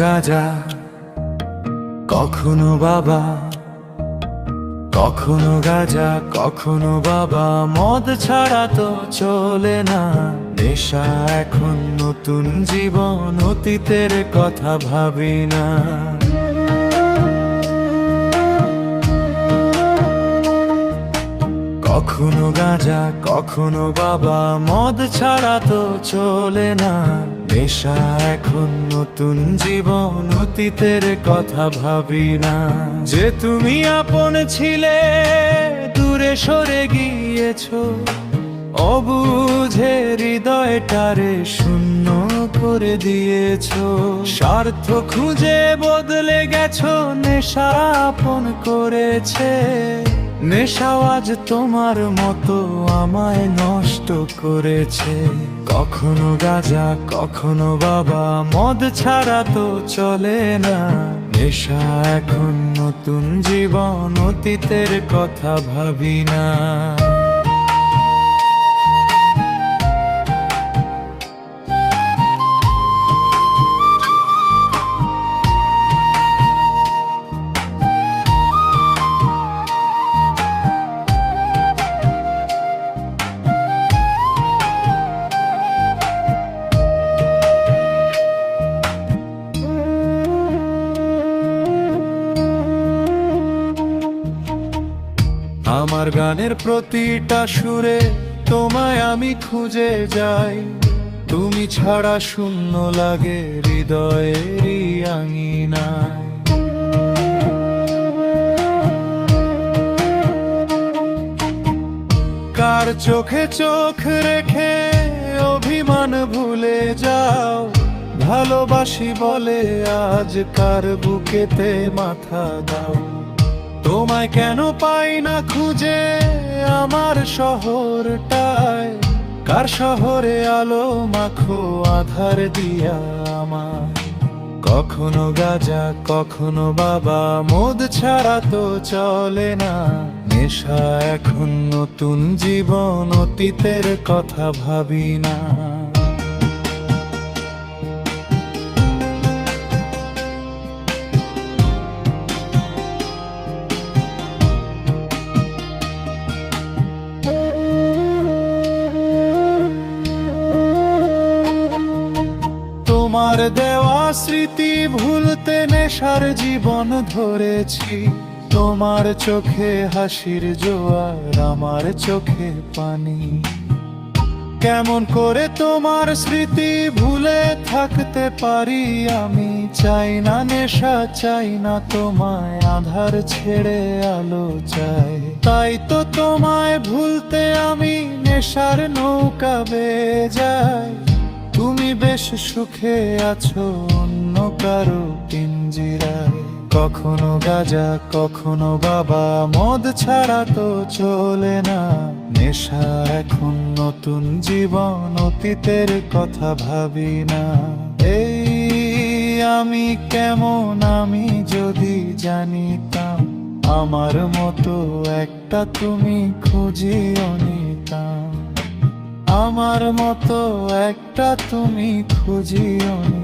গাঁজা, কখনো বাবা, কখনো গাঁজা, কখনো বাবা। মদ ছাড়া তো চলে না, নেশা এখন নতুন জীবন, অতীতের কথা ভাবি না। কখনো গাঁজা, কখনো বাবা, মদ ছাড়া তো চলে না, নেশা এখন নতুন জীবন, অতীতের কথা ভাবি না। যে তুমি আপন ছিলে দূরে সরে গিয়েছো, অবুঝে হৃদয়টারে শূন্য করে দিয়েছো। স্বার্থ খুঁজে বদলে গেছো, নেশা আপন করেছে। নেশাও আজ তোমার মতো আমায় নষ্ট করেছে। কখনো গাঁজা, কখনো বাবা, মদ ছাড়া তো চলে না, নেশা এখন নতুন জীবন, অতীতের কথা ভাবি না। আমার গানের প্রতিটা সুরে তোমায় আমি খুঁজে যাই, তুমি ছাড়া শূন্য লাগে হৃদয়েরই আঙিনায়। কার চোখে চোখ রেখে অভিমান ভুলে যাও, ভালোবাসি বলে আজ কার বুকেতে মাথা দাও। তোমায় কেন পাই না খুঁজে আমার শহরটায়, কার শহরে আলো মাখো আধার দিয়া আমার। কখনো গাঁজা, কখনো বাবা, মদ ছাড়া তো চলে না, নেশা এখন নতুন জীবন, অতীতের কথা ভাবি না। তোমার দেওয়া স্মৃতি ভুলতে নেশার জীবন ধরেছি, তোমার চোখে হাসির জোয়ার, আমার চোখে পানি। কেমন করে তোমার স্মৃতি ভুলে থাকতে পারি আমি? চাই না নেশা, চাই না তোমায়, আধার ছেড়ে আলো চাই। তাই তো তোমায় ভুলতে আমি নেশার নৌকা বেয়ে যাই। তুমি বেশ সুখে আছো অন্য কারো পিঞ্জিরায়। কখনো গাঁজা, কখনো বাবা, মদ ছাড়া তো চলে না, নেশা এখন নতুন জীবন, অতীতের কথা ভাবি না। এই আমি কেমন, আমি যদি জানিতাম, আমার মতো একটা তুমি খুঁজিও নিতাম, আমার মতো একটা তুমি খুঁজিও নি।